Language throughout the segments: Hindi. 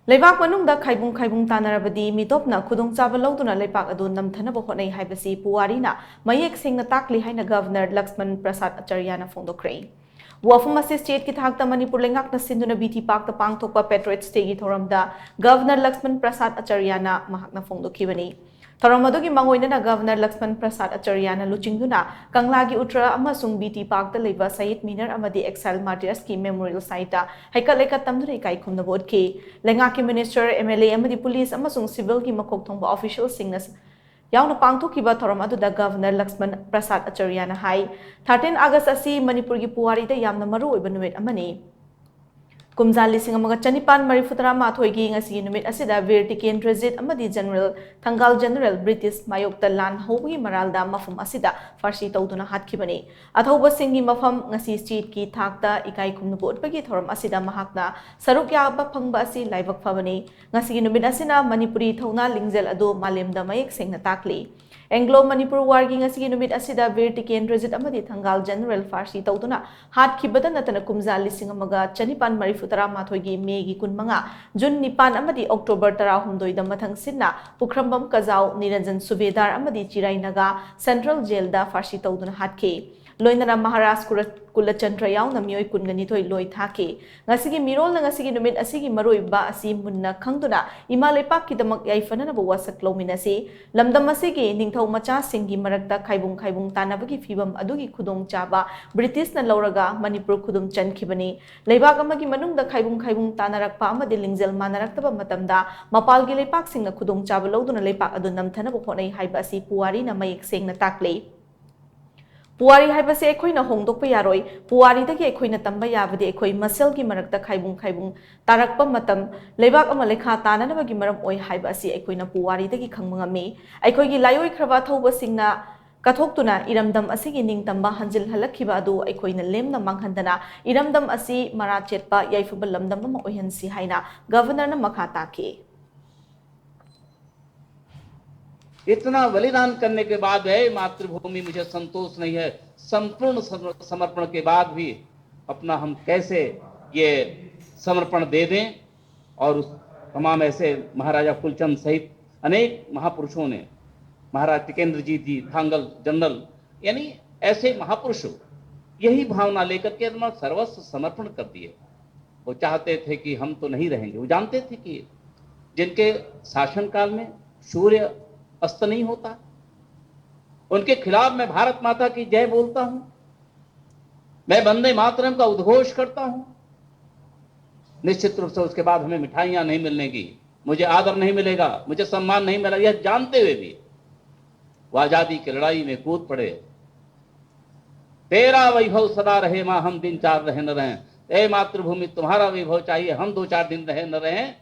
लेबाक मनुंगदा खाइबुंग खाइबुंग तानरबदी मितोपना खुदुंग चाबा लौदुना लेबाक अदु नमथनबो होनै हाइबसी पुवारीना मयेक सिंगना ताकली हाइना गवर्नर लक्ष्मण प्रसाद आचार्यना फोंदोक्रे वफम असे स्टेट की थाकता मणिपुर लेंगाकना सिंधुना बीटी पाकता पांगथोकपा पेट्रोइट्स डेगी थोरमदा गवर्नर लक्ष्मण प्रसाद आचार्यना महाकना फोंदोखिबनी थोरम अदुगी मंगोइना गवर्नर लक्ष्मण प्रसाद आचार्यना लुचिंगदुना कंगलागी उट्रा अमसुंग बीटी पाकता लेबा सईद मिनर अमदी एक्सेल मार्टियर्स की मेमोरियल साइटा हाइकल लेका तमदुना इकाई खुमनबोदकी लेंगाकी मिनिस्टर एमएलए अमदी पुलिस अमसुंग सिविल की मकोक थोंबा ऑफिशियल सिंगना याउना पांगथोकिबा थोरम अदुदा गवर्नर लक्ष्मण प्रसाद आचार्यना हाई 13 अगस्त असी मणिपुर की पुवारीदा यामना मरु ओइबा नुमित अमनी कुमजा लिसिंग अमगा चनिपान मरिफुतरा माथोइगी ngasi नुमित असिदा वीर टिकेंद्रजीत अमदी जनरल थंगाल जनरल ब्रिटिश मायोक्ता लान होबगी मरालदा मफम असिदा फारसी तौदुना हातखिबनी अथौबा सिंगी मफम ngasi स्टेट की थाकता इकाई खुमनुबो उटपगी थोरम असिदा महाकना सरुक याबा फंगबा असि लाइबक फबनी ngasi नुमित असिना मणिपुरी थौना लिंगजेल अदो मालेमदा मयेक सेंगना ताकली एंग्लो मणिपुर वारगी ngasi नुमित असिदा वीर टिकेंद्रजीत अमदी थंगाल जनरल फारसी तौदुना हातखिबदा नतना कुमजा लिसिंग अमगा चनिपान मरिफुतरा माथोइगी मेगी कुनमंगा जुन निपान अमदी अक्टोबर 13 दा मथंग सिन्ना पुखरंबम कजाव निरंजन सुबेदार अमदी चिराइनगा सेंट्रल जेल दा फारसी तौदुना हातखे लोइनना महाराज कुलचंद्र याउना मियोय कुनगनिथोय लोय थाके ngasi मिरोल ngasi नुमित असिगी मरोइबा असि मुन्ना खंगदुना इमा लेपाक की दमक याइफनना बो वासक लोमिनसी लमदम असिगी निंगथौ मचा सिंगी मरकता खाइबुंग खाइबुंग तानाबगी फिबम अदुगी खुदोंग चाबा ब्रिटिश न लौरगा मणिपुर खुदुम चनखिबनी लेबाक अमगी मनुंगदा खाइबुंग खाइबुंग तानारकपा अमदी लिंगजल मानरक्तबा मतमदा मपालगी लेपाक सिंगना खुदोंग चाबा लौदुना लेपाक अदु नमथनबो होनै हाइबा असि पुवारी न मयेक सेंगना ताकले पुवारी हाइबसे एखोइना होंदोकपा यारोय पुवारीदगी एखोइना तंबा याबदि एखोइ मसेलगी मरकता खाइबुंग खाइबुंग तारकपा मतम लेबाक अमा लेखा ताननबगी मरम ओइ हाइबा असि एखोइना पुवारीदगी खंगमंगमी एखोइगी लायोइ खरबा थौबा सिंगना कथोक्तुना इरमदम असिगी निंगतंबा हंजिल हलखिबा अदु एखोइना लेमना मांगहंदना इरमदम असि मरा चेटपा याइफुबा लमदम अमा ओइहंसी हाइना गवर्नरना मखा ताके इतना बलिदान करने के बाद है मातृभूमि मुझे संतोष नहीं है। संपूर्ण समर्पण के बाद भी अपना हम कैसे ये समर्पण दे दें और उस तमाम ऐसे महाराजा कुलचंद सहित अनेक महापुरुषों ने, महाराज टिकेंद्रजीत जी थांगल जनरल, यानी ऐसे महापुरुषों यही भावना लेकर के अपना सर्वस्व समर्पण कर दिए। वो चाहते थे कि हम तो नहीं रहेंगे, वो जानते थे कि जिनके शासनकाल में सूर्य अस्त नहीं होता, उनके खिलाफ मैं भारत माता की जय बोलता हूं, मैं वंदे मातरम का उद्घोष करता हूं। निश्चित रूप से उसके बाद हमें मिठाइयां नहीं मिलने की, मुझे आदर नहीं मिलेगा, मुझे सम्मान नहीं मिलेगा, यह जानते हुए भी वो आजादी की लड़ाई में कूद पड़े। तेरा वैभव सदा रहे मां, हम दिन चार रहे न रहें। ए मातृभूमि तुम्हारा वैभव चाहिए, हम 2-4 दिन रहे न रहें,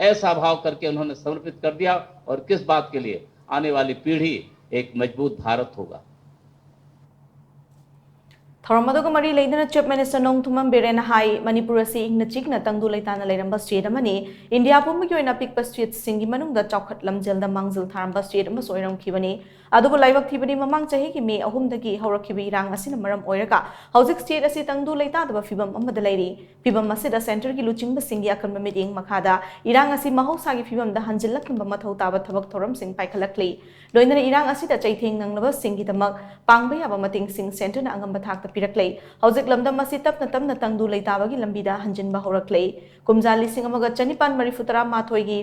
ऐसा भाव करके उन्होंने समर्पित कर दिया। और किस बात के लिए? आने वाली पीढ़ी एक मजबूत भारत होगा। थौरमदुगा मरी लेदना चीफ मिनिस्टर नोंगथुमम बिरेन हाई मणिपुर असि इंगना चिकना तंगदु लेताना लेरंबा स्टेट अमनी इंडिया पुमगी ओइना पिकपा स्टेट सिंगी मनुंगदा चौखट लमजेलदा मांगजिल थारंबा स्टेट अमस ओइरमखिबनी अदुबु लाइबक थिबनी ममांग चाही की मे अहुमदगी हौरखिबी इरांग असिना मरम ओइरगा हौजिक स्टेट असि तंगदु लेतादबा फिबम अमदा लेरी फिबम असिदा सेंटर की लुचिंगबा सिंगी अकनबा मिटिंग मखादा इरांग असि महौसागी फिबमदा हंजिलकनबा मथौ ताबा थबक थोरम सिंग पाइखलकली लोइनना इरांग असिदा चैथेंग नंगनबा सिंगी दमक पांगबा याबा मतिंग सिंग सेंटरना अंगंबा थाकता पिरकले हौजिक लमदम असी तपना तपना तंगदु लेताबगी लंबीदा हंजिनबा हौरकले कुमजा लिसिंग अमगा चनिपान मरिफुतरा माथोइगी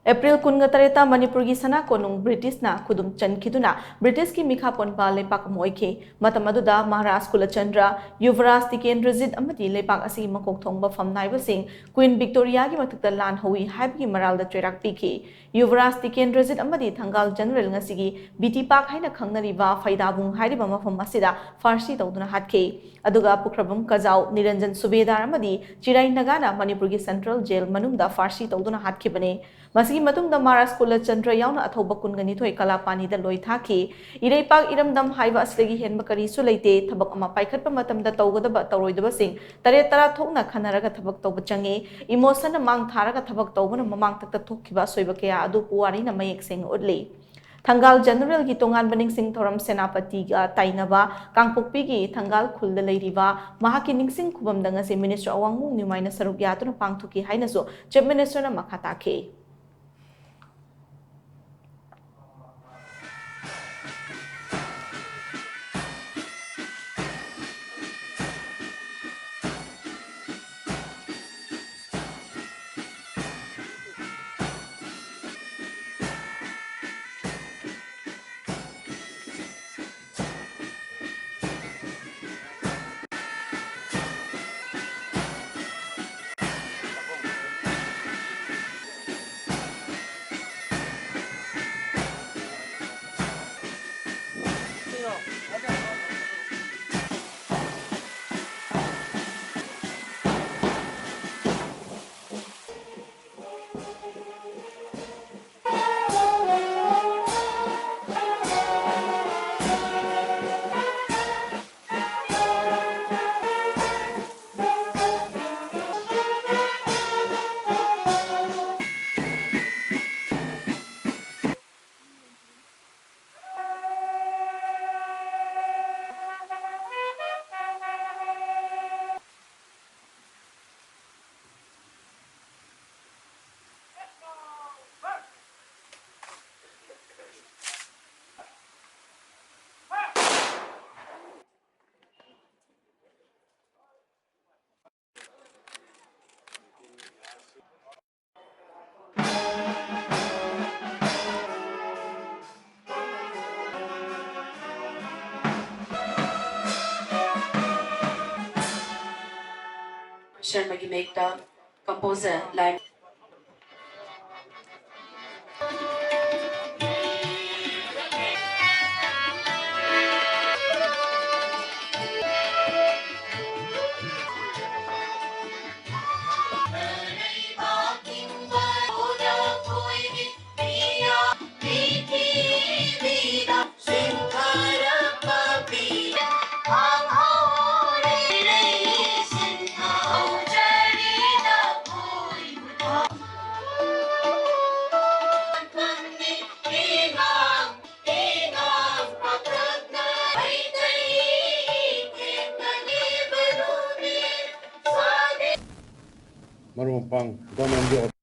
एप्रिल 19 मणिपुर की सना कोनुंग ब्रिटिश ना खुदुम चनखिदुना ब्रिटिश की मिखा पोनपा लेपाक मोइखे मतम अदुदा महाराज कुलचंद्र युवराज टिकेंद्रजीत अमदी लेपाक असि मकोक थोंबा फमनाइबसिंग क्वीन विक्टोरिया की मथुक्ता लान होई हाइबगी मरालदा ट्रेराक पीखे युवराज टिकेंद्रजीत अमदी थंगाल जनरल ngasiगी बीटी पाक हाइना खंगनरिबा फैदाबुंग हाइरिबा मफम असिदा फारसी तौदुना हाटखे अदुगा पुखरबम कजाव निरंजन सुबेदार अमदी चिराई नगाना मणिपुर की सेंट्रल जेल मनुंगदा फारसी तौदुना हाटखिबने मसिगी मतुंगदा महाराज कुलचंद्र याउना अथौबा कुनगनिथोय कलापानीदा लोय थाखि इरेपाक इरमदम हाइबा असलगी हेनबा करिसु लेते थबक अमा पाइखटपा मतमदा तौगदबा तौरोइदबा सिंग तरे तरा थोकना खनरगा थबक तौबा चंगे इमोशन मांग थारगा थबक तौबना ममांग तक थोखिबा सोइबा कया अदु पुवारीना मयेक Seng उडले Thangal General gi tongan baning sing thoram senapati ga tainaba kangpokpi gi thangal khulda leiriba mahaki ningsing khubam danga se minister awangmu nimaina saruk yatuna pangthuki haina so chief minister na makhata ke Sharma ki make the composer line. Marumpang government